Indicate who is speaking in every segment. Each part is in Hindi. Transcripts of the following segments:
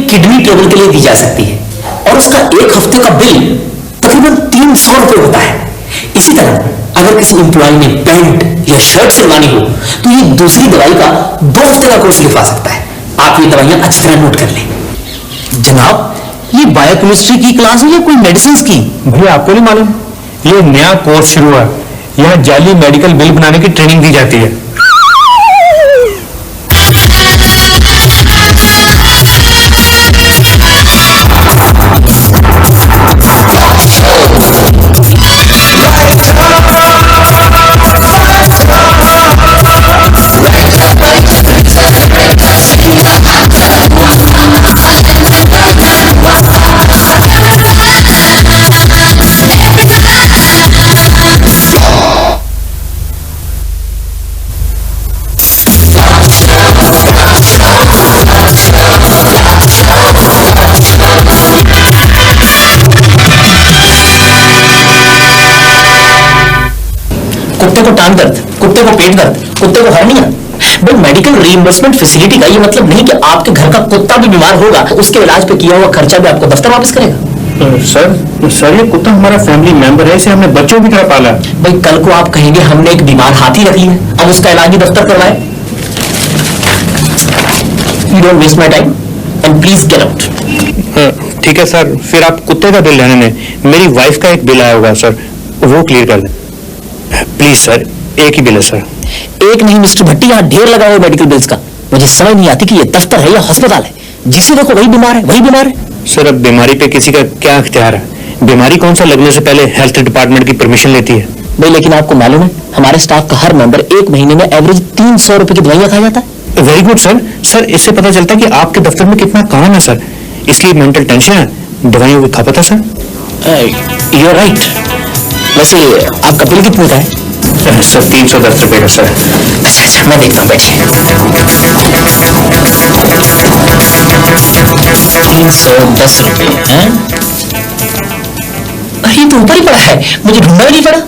Speaker 1: किडनी ट्रबल के लिए दी जा सकती है और उसका एक हफ्ते का बिल तकरीबन 300 रुपए होता है। इसी तरह अगर किसी एम्प्लॉय ने पैंट या शर्ट सिलवानी हो तो ये दूसरी दवाई का 2 हफ्ते का कोर्स लिखवा सकता है। आप ये दवाइयां अच्छी तरह नोट कर लें।
Speaker 2: जनाब, ये बायोकेमिस्ट्री की क्लास है या कोई मेडिसिन की?
Speaker 3: भैया आपको नहीं मालूम, ये नया कोर्स शुरू हुआ। यहाँ जाली मेडिकल बिल बनाने की ट्रेनिंग दी जाती है।
Speaker 1: कुत्ते को टांग दर्द, कुत्ते को पेट दर्द, कुत्ते को hernia. But medical reimbursement facility का ये मतलब नहीं कि आपके घर का कुत्ता भी बीमार होगा, उसके इलाज पे किया हुआ खर्चा भी आपको दफ्तर वापस करेगा।
Speaker 3: सर ये कुत्ता हमारा फैमिली मेंबर है, इसे हमने बच्चों की तरह पाला।
Speaker 1: भाई कल को आप कहेंगे हमने एक बीमार हाथी रख लिया, अब उसका इलाज भी दफ्तर करवाए। You don't waste my time and please get out.
Speaker 3: ठीक है सर, फिर आप कुत्ते का बिल लेने में मेरी वाइफ का एक बिल आया होगा सर, वो क्लियर कर दें प्लीज सर। एक ही बिल है सर।
Speaker 1: एक नहीं मिस्टर भट्टी, यहाँ ढेर लगा हुआ मेडिकल बिल्स का। मुझे समझ नहीं आती कि ये दफ्तर है या अस्पताल है। जिसे देखो वही बीमार है, वही बीमार है।
Speaker 3: सर अब बीमारी पे किसी का क्या अख्तियार है? बीमारी कौन सा लगने से पहले हेल्थ डिपार्टमेंट की परमिशन लेती है।
Speaker 1: भाई लेकिन आपको मालूम है हमारे स्टाफ का हर मेंबर एक महीने में एवरेज 300 रुपए की दवाइयां खा जाता है।
Speaker 3: Very good sir. सर इससे पता चलता है कि आपके दफ्तर में कितना काम है सर, इसलिए मेंटल टेंशन है, दवाइयों की खपत है सर।
Speaker 1: You are right. वैसे आपका बिल कितने का है?
Speaker 3: सर 310 रुपए का सर।
Speaker 1: अच्छा अच्छा, मैं देखता हूँ, बैठिए। 310 रुपए हैं? अरे तो ऊपर ही पड़ा है, मुझे ढूंढना भी नहीं पड़ा।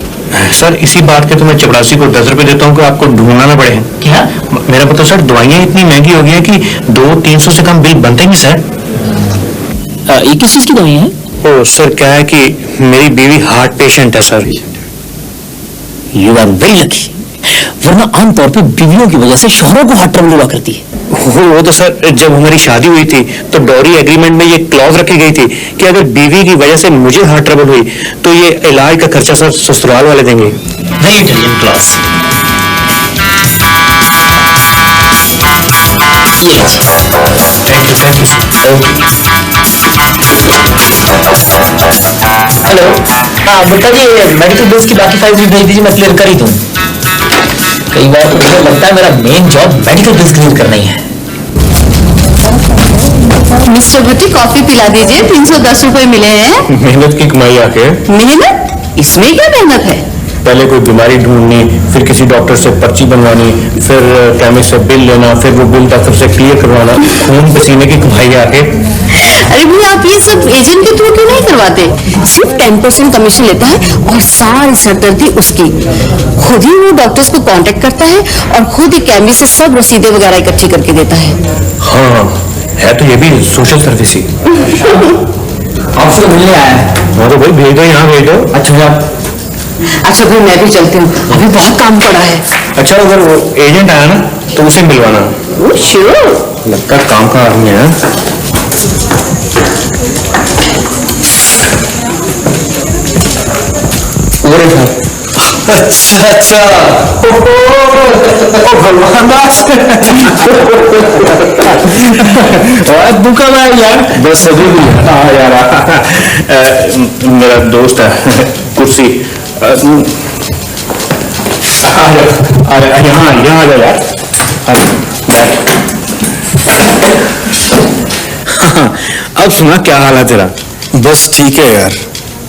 Speaker 3: सर इसी बात के तो मैं चपरासी को 10 रुपए देता हूँ कि आपको ढूंढना ना पड़े।
Speaker 1: क्या?
Speaker 3: मेरा पता सर, दवाइयाँ इतनी महंगी हो गई है कि 200-300 से कम बिल बनते नहीं सर।
Speaker 1: ये किस चीज की दवाई है?
Speaker 3: ओ सर क्या है कि मेरी बीवी हार्ट पेशेंट है sir.
Speaker 1: You are very lucky, वरना आमतौर पे बीवियों की वजह से शोहरों को हार्ट ट्रबल हुआ करती है।
Speaker 3: वो तो सर जब हमारी शादी हुई थी तो डॉरी एग्रीमेंट में ये क्लॉज रखी गई थी कि अगर बीवी की वजह से मुझे हार्ट ट्रबल हुई तो ये इलाज का खर्चा सर ससुराल वाले देंगे।
Speaker 1: Very intelligent clause. ये
Speaker 3: थैंक यू सर।
Speaker 1: हेलो, हाँ बेटा जी, मेडिकल बिल्स की बाकी फाइल्स भी भेज दीजिए, मैं क्लियर कर ही दूँ। कई बार तो मुझे लगता है मेरा main job medical bills clear करना ही है।
Speaker 4: मिस्टर भट्टी कॉफी पिला दीजिए, 310 रुपए मिले हैं।
Speaker 3: मेहनत की कमाई आके।
Speaker 4: मेहनत? इसमें क्या मेहनत है?
Speaker 3: पहले कोई बीमारी ढूंढनी, फिर किसी डॉक्टर से पर्ची बनवानी, फिर केमिस्ट से बिल लेना, फिर वो बिल दफ्तर से क्लियर करवाना, खून पसीने की कमाई आके।
Speaker 4: अरे भैया आप ये सब एजेंट के थ्रू क्यों नहीं करवाते? सिर्फ 10% कमीशन लेता है और सारी सरदर्दी उसकी। खुद ही वो डॉक्टर्स को कांटेक्ट करता है और खुद ही केमिस्ट से सब रसीदें वगैरह इकट्ठी करके देता है।
Speaker 3: हाँ है तो ये भी सोशल सर्विस ही।
Speaker 1: आपसे मिलने आया है।
Speaker 3: हाँ तो भाई भेज दो, यहाँ भेज दो।
Speaker 4: अच्छा भाई मैं भी चलती हूँ, अभी बहुत काम पड़ा है।
Speaker 3: अच्छा अगर वो एजेंट आया ना तो उसे मिलवाना।
Speaker 4: श्योर।
Speaker 3: लगता है काम का आदमी है।
Speaker 1: अच्छा
Speaker 3: दुखा यार, बस अभी भी। हाँ यार मेरा दोस्त है कुर्सी। यहाँ आ जा यार। अब सुना क्या हाल है तेरा?
Speaker 5: बस ठीक है यार,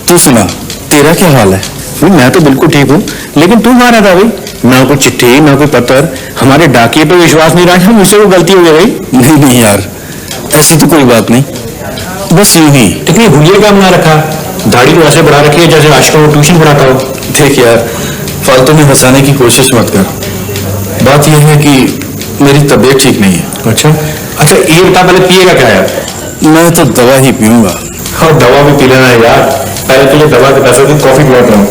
Speaker 5: तू सुना, तेरा क्या हाल है?
Speaker 3: मैं तो बिल्कुल ठीक हूँ, लेकिन तू कहाँ रहता भाई? ना कोई चिट्ठी ना कोई पत्र, हमारे डाकिए पे विश्वास नहीं रहा, मुझसे वो गलती हो गई भाई।
Speaker 5: नहीं यार, ऐसी तो कोई बात नहीं, बस यूं ही।
Speaker 3: इतनी हुलिया काम ना रखा, दाढ़ी तो ऐसे बढ़ा रखी है जैसे आजकल वो ट्यूशन पढ़ाता हो।
Speaker 5: देख यार, फालतू में हंसाने की कोशिश मत कर। बात यह है कि मेरी तबीयत ठीक नहीं है।
Speaker 3: अच्छा, ये बता पहले पिएगा क्या यार?
Speaker 5: मैं तो दवा ही पीऊंगा।
Speaker 3: और दवा भी पी लेना है यार, पहले तुझे दवा के पैसे की कॉफी पिलाता हूँ।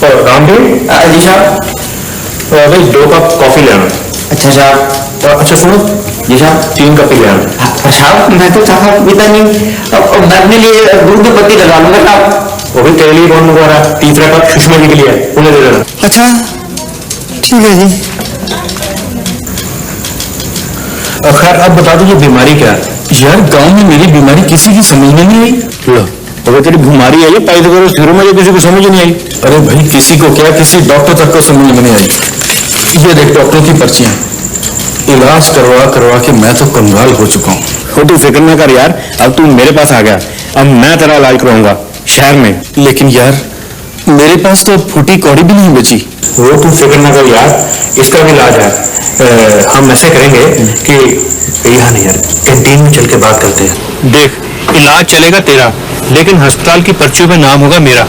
Speaker 3: और रामदेव
Speaker 1: जी साहब।
Speaker 3: भाई 2 कप कॉफी ले आना।
Speaker 1: अच्छा साहब।
Speaker 3: और अच्छा सुनो,
Speaker 1: जी साहब।
Speaker 3: 3 कप ही ले आना।
Speaker 1: साहब मैं तो चाहता पीता नहीं, अब मैं अपने लिए दूध में पत्ती लगा लूंगा साहब।
Speaker 3: वो भी तेरे लिए कौन मंगवा रहा है? 3रा कप सुषमा जी के लिए है, उन्हें दे देना।
Speaker 5: अच्छा ठीक है जी।
Speaker 3: खैर अब बता दो ये बीमारी क्या है?
Speaker 5: यार गांव में मेरी बीमारी किसी की समझ में नहीं आई।
Speaker 3: अगर तेरी बीमारी है ये पाइथागोरस थ्योरम है, किसी को समझ नहीं आई।
Speaker 5: अरे भाई किसी को क्या, किसी डॉक्टर तक को समझ में नहीं आई। ये देख डॉक्टर की पर्चियां, इलाज करवा करवा के मैं तो कंगाल हो चुका हूँ।
Speaker 3: वो तू फिक्र न कर यार, अब तू मेरे पास आ गया, अब मैं तेरा इलाज करवाऊंगा शहर में।
Speaker 5: लेकिन यार मेरे पास तो फूटी कौड़ी भी नहीं बची।
Speaker 3: वो तू फिक्र न कर यार, इसका भी इलाज है। हम ऐसे करेंगे कि यहाँ नहीं यार, कैंटीन में चल के बात करते हैं। देख इलाज चलेगा तेरा, लेकिन अस्पताल की पर्चियों पे नाम होगा मेरा।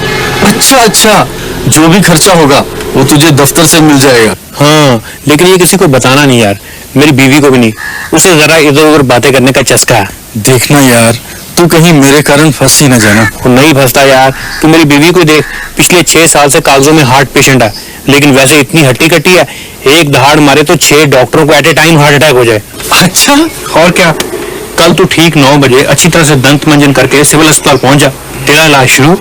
Speaker 5: अच्छा अच्छा, जो भी खर्चा होगा वो तुझे दफ्तर से मिल जाएगा।
Speaker 3: हाँ, लेकिन ये किसी को बताना नहीं यार, मेरी बीवी को भी नहीं, उसे जरा इधर उधर बातें करने का चस्का है।
Speaker 5: देखना यार तू कहीं मेरे कारण फंस ही न जाना।
Speaker 3: वो नहीं फंसता यार, तू मेरी बीवी को देख, पिछले 6 साल से कागजों में हार्ट पेशेंट है, लेकिन वैसे इतनी हट्टी कट्टी है, एक दहाड़ मारे तो 6 डॉक्टरों को at a time heart attack हो जाए।
Speaker 5: अच्छा
Speaker 3: और क्या, कल तू ठीक 9 बजे अच्छी तरह से दंत मंजन करके सिविल अस्पताल पहुंच जा, तेरा इलाज शुरू।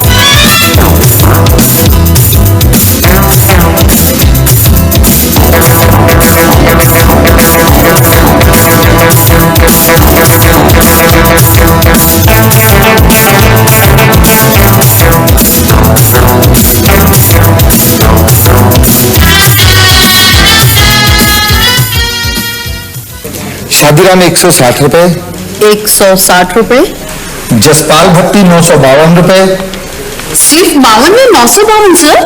Speaker 5: शादीराम 160 रुपए,
Speaker 4: 160 रुपए।
Speaker 5: जसपाल भट्टी 952 रुपए।
Speaker 4: सिर्फ 52 में 952 सर?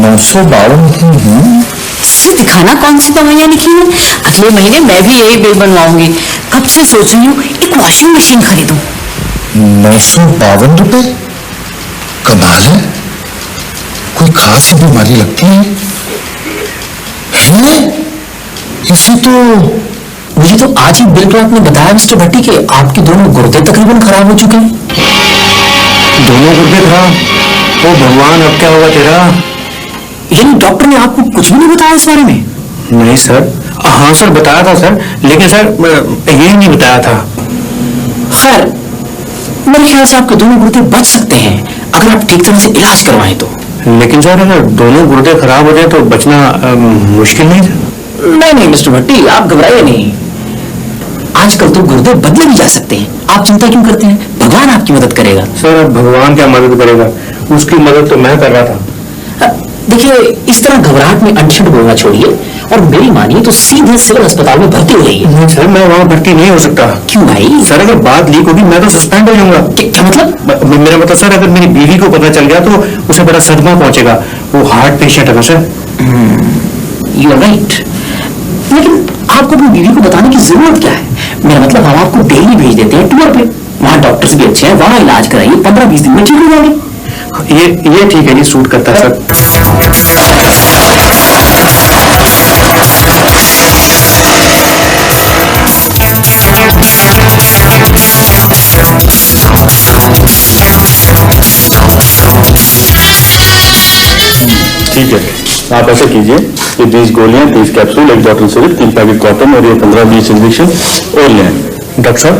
Speaker 5: 952।
Speaker 4: सर दिखाना कौन सी दवाइयाँ लिखी हैं? अगले महीने मैं भी यही बिल बनवाऊंगी। कब से सोच रही हूँ एक वॉशिंग मशीन खरीदूं।
Speaker 5: 952 रुपए, कमाल है। कोई खास बीमारी लगती है? इसे तो
Speaker 1: मुझे तो आज ही बिल क्लर्क ने बताया मिस्टर भट्टी के आपके दोनों गुर्दे तकरीबन खराब हो चुके हैं।
Speaker 3: दोनों गुर्दे खराब? ओ भगवान, अब क्या होगा तेरा?
Speaker 1: यानी डॉक्टर ने आपको कुछ भी नहीं बताया इस बारे में?
Speaker 3: नहीं सर। हाँ सर बताया था सर, लेकिन सर ये नहीं बताया था।
Speaker 1: खैर मेरे ख्याल से आपके दोनों गुर्दे बच सकते हैं अगर आप ठीक तरह से इलाज करवाएं तो।
Speaker 3: लेकिन सर अगर दोनों गुर्दे खराब हो जाए तो बचना मुश्किल नहीं था?
Speaker 1: नहीं मिस्टर भट्टी, आप घबराइए नहीं। आजकल तो गुर्दे बदले भी जा सकते हैं, आप चिंता क्यों करते हैं? भगवान आपकी मदद करेगा।
Speaker 3: सर अब भगवान क्या मदद करेगा, उसकी मदद तो मैं कर रहा था।
Speaker 1: देखिए इस तरह घबराहट में अंशुल बोलना छोड़िए और मेरी मानिए तो सीधे सिविल अस्पताल में भर्ती हो जाइए।
Speaker 3: सर मैं वहाँ भर्ती नहीं हो सकता।
Speaker 1: क्यों भाई?
Speaker 3: सर अगर बात लीक होगी मैं तो सस्पेंड हो जाऊंगा।
Speaker 1: क्या मतलब?
Speaker 3: मेरा मतलब सर अगर मेरी बीवी को पता चल गया तो उसे बड़ा सदमा पहुंचेगा, वो हार्ट पेशेंट है ना सर।
Speaker 1: यू आर राइट, लेकिन आपको अपनी बीवी को बताने की जरूरत क्या है? मेरा मतलब हम आपको डेली भेज देते हैं टूर पे, वहाँ डॉक्टर्स भी अच्छे हैं, वहाँ इलाज कराइए, 15-20 दिन में ठीक हो जाएंगे।
Speaker 3: ये ठीक है, ये सूट करता है सर।
Speaker 5: ठीक है, आप ऐसा कीजिए, ये 20 गोलियां, 30 capsule, 1 bottle syrup, 3 packet cotton और ये 15-20 इंजेक्शन और लें।
Speaker 3: डॉक्टर साहब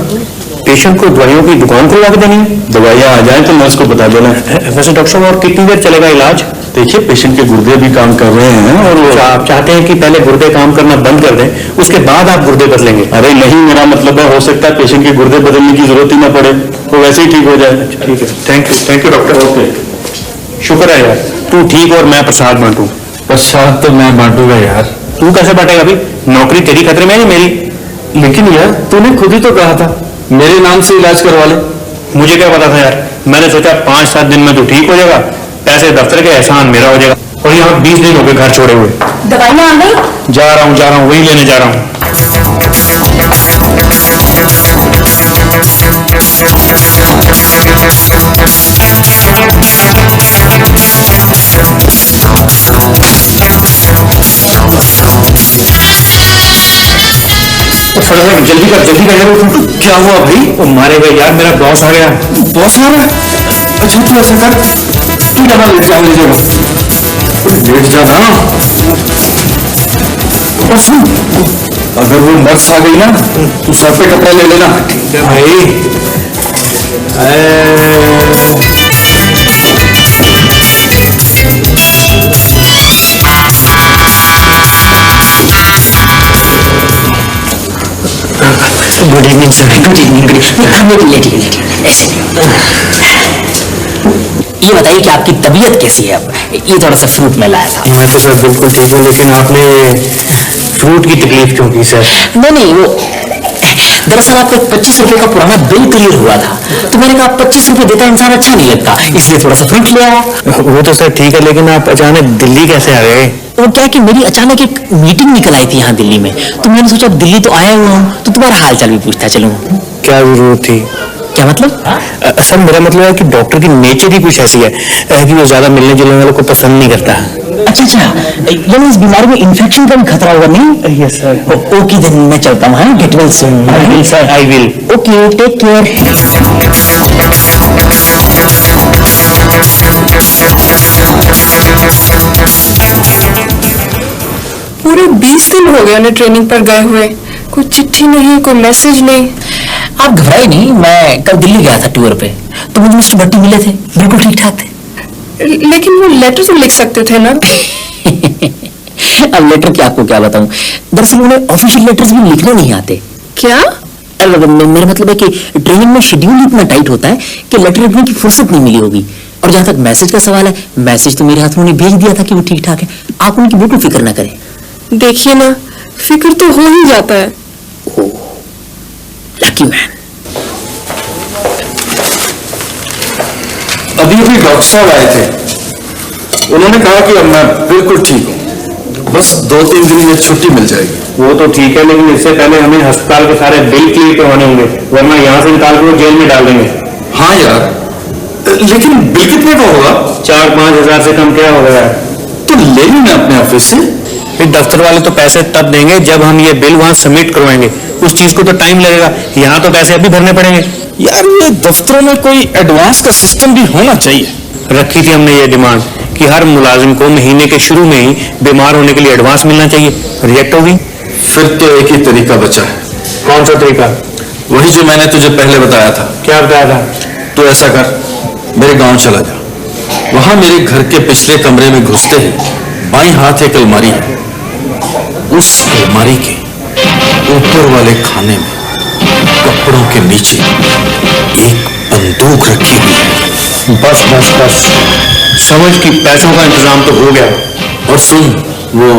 Speaker 3: पेशेंट को दवाइयों की दुकान खुलवा के देनी है?
Speaker 5: दवाइयाँ आ जाए तो नर्स को बता देना।
Speaker 3: वैसे डॉक्टर साहब और कितनी देर चलेगा इलाज?
Speaker 5: देखिए पेशेंट के गुर्दे भी काम कर रहे हैं और वो
Speaker 3: आप चाहते हैं कि पहले गुर्दे काम करना बंद कर दें, उसके बाद आप गुर्दे बदलेंगे?
Speaker 5: अरे नहीं, मेरा मतलब है हो सकता है पेशेंट के गुर्दे बदलने की जरूरत ही ना पड़े, वो वैसे ही ठीक हो जाए।
Speaker 3: ठीक है, थैंक यू डॉक्टर।
Speaker 5: ओके,
Speaker 3: शुक्र है यार, तू ठीक और मैं प्रसाद बांटू।
Speaker 5: प्रसाद तो मैं बांटूंगा यार।
Speaker 3: तू कैसे बांटेगा भाई? नौकरी तेरी खतरे में है मेरी?
Speaker 5: लेकिन यार तूने खुद ही तो कहा था मेरे नाम से इलाज करवा ले।
Speaker 3: मुझे क्या पता था यार, मैंने सोचा 5-7 दिन में तू ठीक हो जाएगा, पैसे दफ्तर के एहसान मेरा हो जाएगा। और यहाँ 20 दिन हो गए घर छोड़े हुए।
Speaker 4: दवाइयाँ आ गई?
Speaker 3: जा रहा हूँ वही लेने जा रहा हूँ। फटाफट जल्दी कर यार।
Speaker 5: क्या हुआ भाई?
Speaker 3: वो मारेगा यार, मेरा बॉस आ गया।
Speaker 5: बॉस आ रहा है? अच्छा तू ऐसा कर, तू जाना लेट जा मेरी जगह, लेट जाना। और सुन, अगर वो नर्स आ गई ना तू सर पे कपड़ा ले लेना।
Speaker 3: ठीक है भाई।
Speaker 1: Good evening sir. Good evening. लेटिए ऐसे। ये बताइए कि आपकी तबीयत कैसी है अब? ये थोड़ा सा फ्रूट में लाया था।
Speaker 3: मैं तो सर बिल्कुल ठीक हूँ, लेकिन आपने फ्रूट की तकलीफ क्यों की सर?
Speaker 1: नहीं वो दरअसल आपका 25 रुपए का पुराना बिल क्लियर हुआ था, तो मैंने कहा 25 रुपए देता इंसान अच्छा नहीं लगता, इसलिए थोड़ा सा फ्रूट ले आया।
Speaker 3: वो तो सर ठीक है, लेकिन आप अचानक दिल्ली कैसे आ गए?
Speaker 1: वो क्या है कि मेरी अचानक एक मीटिंग निकल आई थी यहाँ दिल्ली में, तो मैंने सोचा दिल्ली तो आया हुआ हूँ तो तुम्हारा हाल चाल भी पूछता चलूँ।
Speaker 3: क्या जरूरत थी?
Speaker 1: क्या मतलब?
Speaker 3: सर मेरा मतलब है कि डॉक्टर की नेचर ही कुछ ऐसी है कि वो ज्यादा मिलने जुलने वालों को पसंद नहीं करता।
Speaker 1: अच्छा यानी इस बीमारी में इन्फेक्शन का भी खतरा होगा नहीं?
Speaker 3: Yes sir.
Speaker 1: ओके देन मैं चलता हूँ। हाँ, get well soon.
Speaker 3: Sir I will.
Speaker 1: Okay take care.
Speaker 6: पूरे 20 दिन हो गए उन्हें ट्रेनिंग पर गए हुए, कोई चिट्ठी नहीं, कोई मैसेज नहीं।
Speaker 1: आप घबराए नहीं, मैं कल दिल्ली गया था टूर पे, तो मुझे मिस्टर भट्टी मिले थे, बिल्कुल ठीक ठाक थे।
Speaker 6: लेकिन वो लेटर तो लिख सकते थे ना।
Speaker 1: अब लेटर की आपको क्या बताऊं, दरअसल उन्हें ऑफिशियल लेटर्स भी लिखना नहीं आते।
Speaker 6: क्या?
Speaker 1: मेरा मतलब है कि ट्रेनिंग में शेड्यूल इतना टाइट होता है कि लेटर लिखने की फुर्सत नहीं मिली होगी। और जहां तक मैसेज का सवाल है, मैसेज तो मेरे हाथ में उन्हें भेज दिया था कि वो ठीक ठाक है, आप उनकी बिल्कुल फिक्र ना करें।
Speaker 6: देखिए ना, फिक्र तो हो ही जाता है।
Speaker 1: Lucky man.
Speaker 5: अभी डॉक्टर साहब आए थे, उन्होंने कहा कि अब मैं बिल्कुल ठीक हूँ, बस 2-3 दिन में छुट्टी मिल जाएगी।
Speaker 3: वो तो ठीक है, लेकिन इससे पहले हमें अस्पताल के सारे बिल क्लियर करवाने होंगे, वरना यहाँ से निकाल के वो जेल में डाल देंगे।
Speaker 5: हाँ यार, लेकिन बिल कितने का होगा?
Speaker 3: 4-5 हजार से कम क्या होगा?
Speaker 5: तो ले ली ना अपने ऑफिस से।
Speaker 3: फिर दफ्तर वाले तो पैसे तब देंगे जब हम ये बिल वहाँ सबमिट करवाएंगे, उस चीज को तो टाइम लगेगा। यहाँ तो पैसे अभी भरने पड़ेंगे।
Speaker 5: यार ये दफ्तरों में कोई एडवांस का सिस्टम भी होना चाहिए।
Speaker 3: रखी थी हमने ये डिमांड कि हर मुलाजिम को महीने के शुरू में ही बीमार होने के लिए एडवांस मिलना चाहिए। रिजेक्ट होगी?
Speaker 5: फिर तो एक ही तरीका बचा है।
Speaker 3: कौन सा तरीका?
Speaker 5: वही जो मैंने तुझे पहले बताया था।
Speaker 3: क्या बताया था?
Speaker 5: तो ऐसा कर, मेरे गांव चला जा, वहां मेरे घर के पिछले कमरे में घुसते ही बाईं हाथ एक अलमारी है, उस अलमारी के ऊपर वाले खाने में कपड़ों के नीचे एक बंदूक रखी हुई है।
Speaker 3: बस बस बस, समझ कि पैसों का इंतजाम तो हो गया।
Speaker 5: और सुन, वो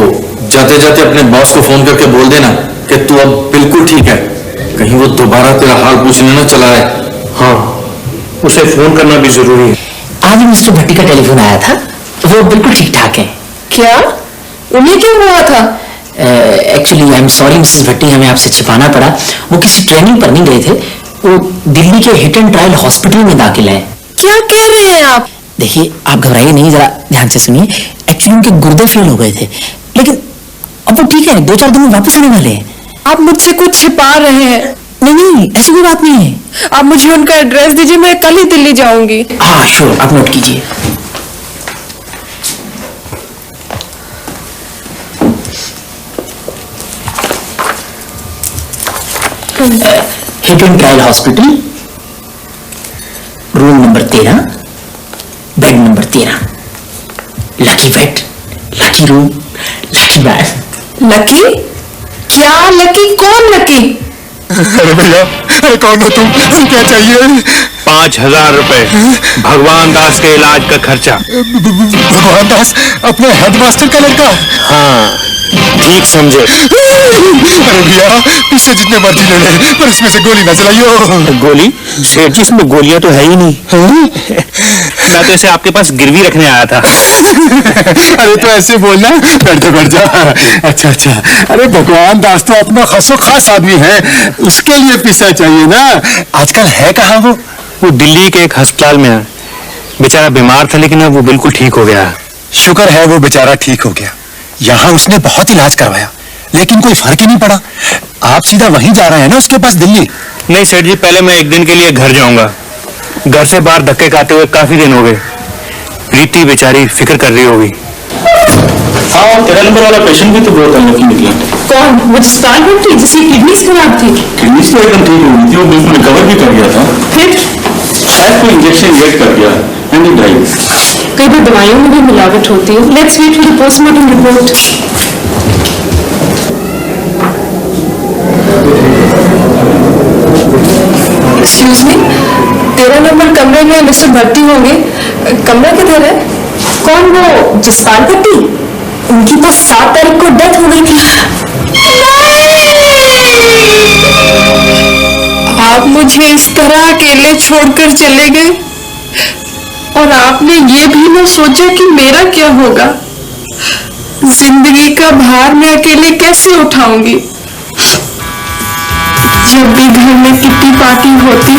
Speaker 5: जाते जाते अपने बॉस को फोन करके बोल देना कि तू अब बिल्कुल ठीक है, कहीं वो दोबारा तेरा हाल पूछने न चला आए।
Speaker 3: हाँ, उसे फोन करना भी जरूरी है।
Speaker 1: आज मिस्टर भट्टी का टेलीफोन आया था, वो बिल्कुल ठीक ठाक है।
Speaker 6: क्या? उन्हें क्या हुआ था?
Speaker 1: Actually I am sorry Mrs Bhatti, हमें आपसे छिपाना पड़ा। वो किसी ट्रेनिंग पर नहीं गए थे, वो दिल्ली के हिट एंड ट्रायल हॉस्पिटल में दाखिल है।
Speaker 6: क्या कह रहे हैं आप?
Speaker 1: देखिए आप घबराइए नहीं, जरा ध्यान से सुनिए। एक्चुअली उनके गुर्दे फेल हो गए थे, लेकिन अब वो ठीक है, 2-4 दिन में वापस आने वाले हैं।
Speaker 6: आप मुझसे कुछ छिपा रहे हैं?
Speaker 1: नहीं, ऐसी कोई बात नहीं है।
Speaker 6: आप मुझे उनका एड्रेस दीजिए, मैं कल ही दिल्ली जाऊंगी।
Speaker 1: हाँ श्योर, आप नोट कीजिए। Hit and trial hospital, room number 13, bed number 13। Lucky bed, lucky room, lucky bad.
Speaker 6: Lucky? क्या लकी? कौन लकी?
Speaker 5: अरे भैया, अरे कौन हो तुम, क्या चाहिए?
Speaker 3: 5,000 रुपए भगवान दास के इलाज का खर्चा।
Speaker 5: भगवान दास अपने हेडमास्टर का लड़का?
Speaker 3: हाँ, ठीक समझे।
Speaker 5: अरे भैया, पीछे जितने मर्जी ले ले, पर इसमें से गोली ना चलाइयो।
Speaker 3: गोली? सेठ जी, इसमें गोलियां तो है ही नहीं। मैं तो इसे आपके पास गिरवी रखने आया था।
Speaker 5: अरे तो ऐसे बोलना, बैठ जा। अच्छा अच्छा, अरे भगवान दास तो अपना खासो खास आदमी है, उसके लिए पैसा चाहिए ना। आजकल है कहाँ वो?
Speaker 3: वो दिल्ली के एक अस्पताल में है, बेचारा बीमार था, लेकिन अब वो बिल्कुल ठीक हो गया।
Speaker 5: शुक्र है वो बेचारा ठीक हो गया। यहाँ उसने बहुत इलाज करवाया, लेकिन कोई फर्क ही नहीं पड़ा।
Speaker 2: आप सीधा वहीं जा रहे हैं ना उसके पास दिल्ली?
Speaker 3: नहीं सेठ जी, पहले मैं एक दिन के लिए घर जाऊंगा। घर से बाहर धक्के खाते हुए काफी दिन हो गए। प्रीति बेचारी फिक्र कर रही होगी।
Speaker 5: हाँ, तेरा नंबर वाला पेशेंट भी तो बहुत अनलकी निकला।
Speaker 6: कौन? वो जसपाल भट्टी जिसकी किडनीज खराब थी?
Speaker 5: किडनीज तो एकदम ठीक हो गई थी, वो बिल्कुल रिकवर भी कर गया था।
Speaker 6: फिर
Speaker 5: शायद कोई इंजेक्शन इंजेक्ट कर गया एंड ही डाइड।
Speaker 6: कई बार दवाइयों में भी मिलावट होती है। Let's wait for the postmortem report. Excuse me, 13 number कमरे में मिस्टर भट्टी होंगे। कमरा किधर है? कौन? वो जसपाल भट्टी? उनकी तो 7 तारीख को डेथ हो गई थी। आप मुझे इस तरह अकेले छोड़कर चले गए और आपने ये भी न सोचा कि मेरा क्या होगा। जिंदगी का भार मैं अकेले कैसे उठाऊंगी। जब भी घर में किट्टी पार्टी होती,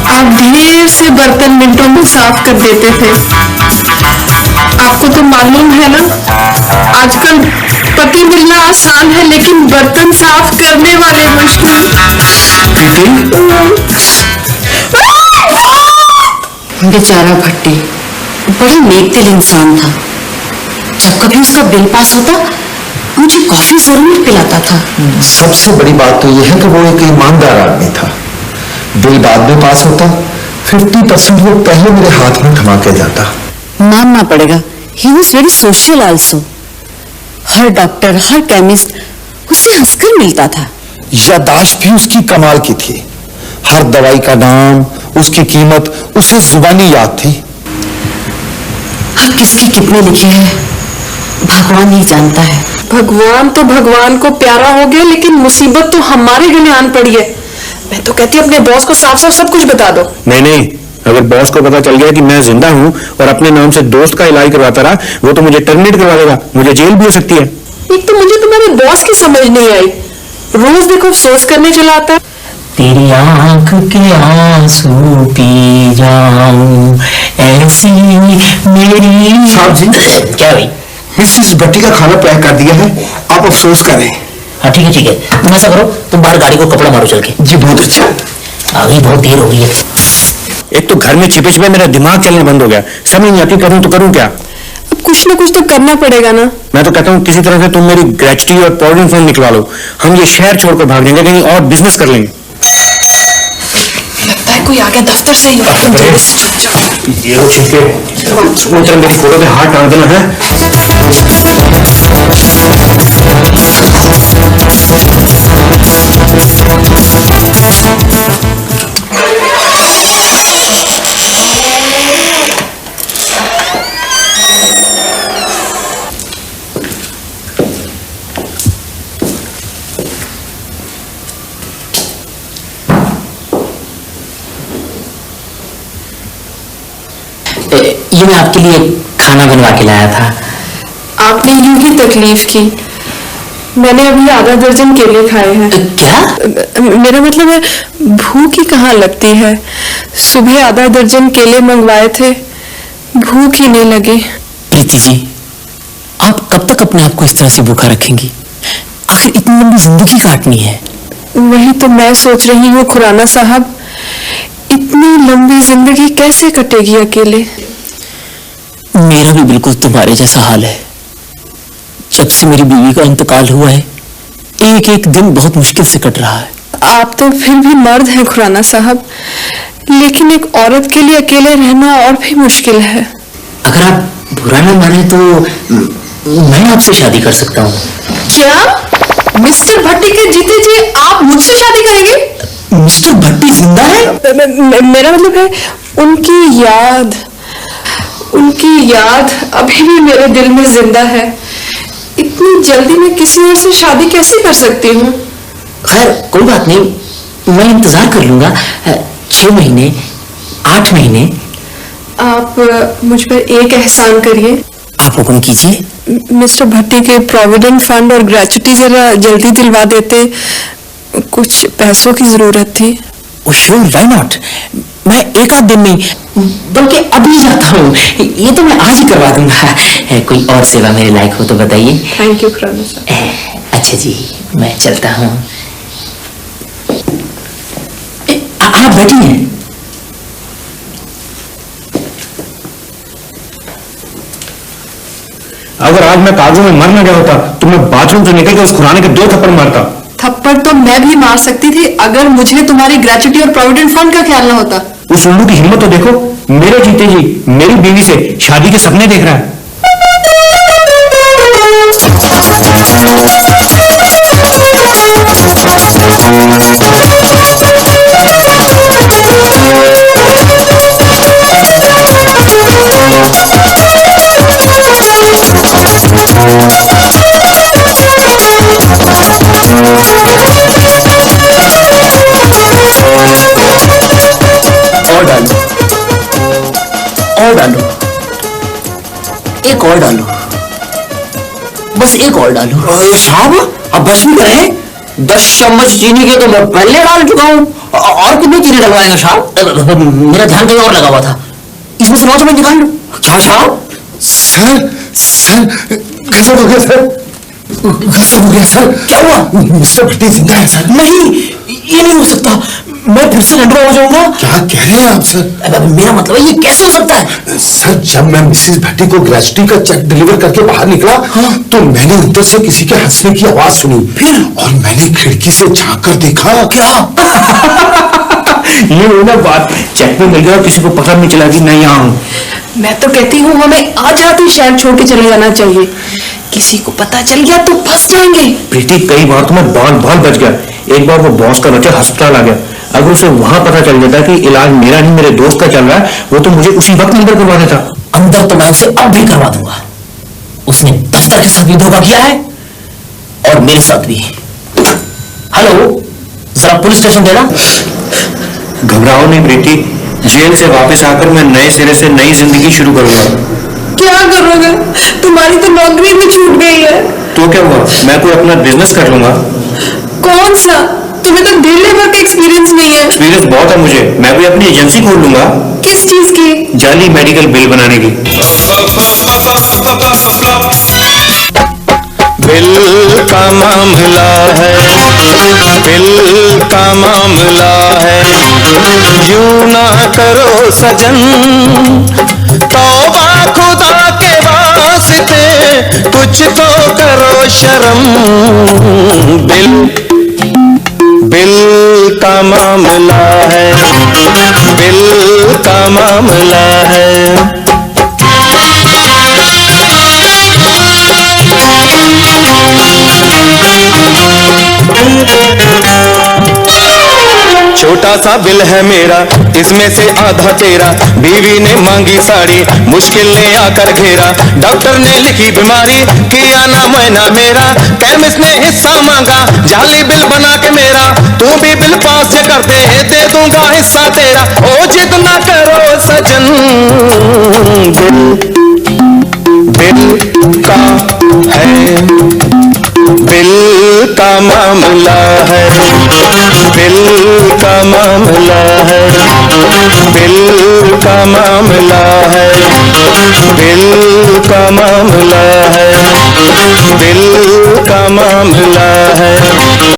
Speaker 6: आप ढेर से बर्तन मिनटों में साफ कर देते थे। आपको तो मालूम है ना, आजकल पति मिलना आसान है लेकिन बर्तन साफ करने वाले मुश्किल। बेचारा भट्टी बड़ा नेकदिल इंसान था। जब कभी उसका बिल पास होता मुझे कॉफी जरूर पिलाता था।
Speaker 7: सबसे बड़ी बात तो यह है कि वो एक ईमानदार आदमी था। बिल बाद में पास होता, 50% वो पहले मेरे हाथ में थमा के जाता।
Speaker 4: मानना पड़ेगा, he was very social also. Her doctor, her chemist उससे हंसकर मिलता था।
Speaker 7: यादाश्त भी उसकी कमाल की थी। हर दवाई का नाम, उसकी कीमत उसे जुबानी याद थी।
Speaker 4: अब किसके कितने लिखे हैं भगवान ही जानता है।
Speaker 6: भगवान तो भगवान को प्यारा हो गया, लेकिन मुसीबत तो हमारे गले आन पड़ी है। मैं तो कहती अपने बॉस को साफ साफ सब कुछ बता दो।
Speaker 3: नहीं, अगर बॉस को पता चल गया कि मैं जिंदा हूँ और अपने नाम से दोस्त का इलाज करवाता रहा, वो तो मुझे टर्मिनेट करवा देगा। मुझे जेल भी हो सकती है।
Speaker 6: एक तो मुझे तुम्हारे बॉस की समझ नहीं आई, रोज देखो अफसोस करने चला आता है।
Speaker 1: तेरी आंख के आंसू पी जाऊं ऐसी मेरी।
Speaker 7: साहब जी,
Speaker 1: क्या भाई?
Speaker 7: मिसेस भट्टी का खाना पैक कर दिया है, आप अफसोस करें।
Speaker 1: हाँ ठीक है ठीक है, तुम ऐसा करो, तुम बाहर गाड़ी को कपड़ा मारो चल के।
Speaker 7: जी बहुत अच्छा।
Speaker 1: अभी बहुत देर हो गई है।
Speaker 3: एक तो घर में छिपे छिपे मेरा दिमाग चलना बंद हो गया। समझ नहीं आती करूँ तो करूँ क्या।
Speaker 6: अब कुछ ना कुछ तो करना पड़ेगा ना।
Speaker 3: मैं तो कहता हूँ किसी तरह से तुम मेरी ग्रेचुटी और प्रोविडेंट फंड निकलवा लो। हम ये शहर छोड़कर भाग जाएंगे, कहीं और बिजनेस कर लेंगे।
Speaker 6: लगता है कोई आ गया दफ्तर से ही।
Speaker 3: ये लोग छिपके मेरी फोटो पे हाथ डाल देना है।
Speaker 1: ये मैं आपके लिए खाना बनवा के लाया था।
Speaker 6: आपने यूं ही तकलीफ की। मैंने अभी आधा दर्जन केले खाए हैं।
Speaker 1: क्या?
Speaker 6: मेरा मतलब है भूख ही कहाँ लगती है। सुबह आधा दर्जन केले मंगवाए थे, भूख ही नहीं लगी।
Speaker 1: प्रीति जी, आप कब तक अपने आप को इस तरह से भूखा रखेंगी? आखिर इतनी लंबी जिंदगी काटनी है।
Speaker 6: वही तो मैं सोच रही हूँ खुराना साहब, इतनी लंबी जिंदगी कैसे कटेगी अकेले।
Speaker 1: मेरा भी बिल्कुल तुम्हारे जैसा हाल है। जब से मेरी बीवी का इंतकाल हुआ है, एक एक दिन बहुत मुश्किल से कट रहा है।
Speaker 6: आप तो फिर भी मर्द हैं खुराना साहब, लेकिन एक औरत के लिए अकेले रहना और भी मुश्किल है।
Speaker 1: अगर आप बुरा ना माने तो मैं आपसे शादी कर सकता हूँ।
Speaker 6: क्या मिस्टर भट्टी के जीते जी आप मुझसे शादी करेंगे?
Speaker 1: मिस्टर भट्टी जिंदा है?
Speaker 6: मेरा मतलब है उनकी याद अभी भी मेरे दिल में जिंदा है। इतनी जल्दी मैं किसी और से शादी कैसे कर सकती हूँ?
Speaker 1: खैर कोई बात नहीं, मैं इंतजार कर लूंगा। 6 महीने, 8 महीने।
Speaker 6: आप मुझ पर एक एहसान करिए।
Speaker 1: आप हुक्म कीजिए।
Speaker 6: मिस्टर भट्टी के प्रोविडेंट फंड और ग्रेचुटी जरा जल्दी दिलवा देते, कुछ पैसों की जरूरत थी।
Speaker 1: Sure, why not. मैं एक आध दिन नहीं बल्कि अभी जाता हूँ। ये तो मैं आज ही करवा दूंगा। कोई और सेवा मेरे लायक हो तो बताइए।
Speaker 6: थैंक यू खुराना साहब।
Speaker 1: अच्छा अच्छा जी, मैं चलता हूं। आप बैठिए।
Speaker 3: अगर आज मैं कागजों में मर न गया होता तो मैं बाथरूम से निकल के उस खुराने के 2 थप्पड़ मारता।
Speaker 6: थप्पड़ तो मैं भी मार सकती थी अगर मुझे तुम्हारी ग्रेच्युटी और प्रोविडेंट फंड का ख्याल न होता।
Speaker 3: उस उल्लू की हिम्मत तो देखो, मेरे जीते जी मेरी बीवी से शादी के सपने देख रहा है।
Speaker 1: और डालो, एक और डालो, बस एक और डालो। साहब अब बस भी करें, 10 चम्मच चीनी के तो मैं पहले डाल चुका हूँ, और कितनी चीनी डलवाएंगे साहब? मेरा ध्यान कहीं और लगा हुआ था, इसमें से 9 चम्मच निकाल लो। क्या साहब?
Speaker 7: सर सर गजब हो गया सर, गजब हो गया सर।
Speaker 1: क्या हुआ?
Speaker 7: मिस्टर भट्टी जिंदा है सर।
Speaker 1: नहीं, ये नहीं हो सकता, मैं फिर से लंडवा हो जाऊंगा।
Speaker 7: क्या कह रहे हैं आप सर?
Speaker 1: मेरा मतलब है ये कैसे हो सकता है?
Speaker 7: सर जब मैं मिसेस भट्टी को ग्रेच्युटी का चेक डिलीवर करके बाहर निकला, तो मैंने अंदर से किसी के हंसने की आवाज सुनी, फिर और मैंने खिड़की से झांक कर देखा।
Speaker 1: क्या?
Speaker 3: ये हो ना बात, चेक में मिल गया और किसी को पता नहीं चला कि मैं यहाँ हूँ।
Speaker 6: मैं तो कहती हूँ हमें आज ही शहर छोड़ के चले जाना चाहिए, किसी को पता चल गया तो फंस जाएंगे।
Speaker 3: प्रीति कई बार तो मैं बाल बच गया। एक बार वो बॉस का बच्चा अस्पताल आ गया, अगर उसे वहां पता चल जाता कि इलाज मेरा नहीं मेरे दोस्त का चल रहा है, वो तो मुझे उसी वक्त अंदर करवा देता।
Speaker 1: अंदर तो मैं उसे अब भी करवा दूंगा, उसने दफ्तर के साथ भी धोखा किया है और मेरे साथ भी। हेलो, जरा पुलिस स्टेशन देना।
Speaker 3: घबराओ नहीं प्रीति, जेल से वापस आकर मैं नए सिरे से नई जिंदगी शुरू करूंगा।
Speaker 6: क्या करोगे? तुम्हारी तो नौकरी भी छूट गई है।
Speaker 3: तो क्या हुआ, मैं कोई अपना बिजनेस कर लूंगा।
Speaker 6: कौन सा? तुम्हें तो डे लेबर का एक्सपीरियंस नहीं है।
Speaker 3: एक्सपीरियंस बहुत है मुझे, मैं कोई अपनी एजेंसी खोल लूंगा।
Speaker 6: किस चीज की?
Speaker 3: जाली मेडिकल बिल बनाने की।
Speaker 8: बिल का मामला है, बिल का मामला है, यूं ना करो सजन, तौबा खुदा के वास्ते, कुछ तो करो शर्म। बिल का मामला है, बिल का मामला है। छोटा सा बिल है मेरा, इसमें से आधा तेरा, बीवी ने मांगी साड़ी, मुश्किल ने आकर घेरा, डॉक्टर ने लिखी बीमारी, किया ना मैना मेरा, केमिस्ट ने हिस्सा मांगा, जाली बिल बना के मेरा, तू भी बिल पास कर दे दूंगा हिस्सा तेरा, ओ जिद ना करो सजन। बिल का है, बिल का मामला है, बिल का मामला है, बिल का मामला है, बिल का मामला है, बिल का मामला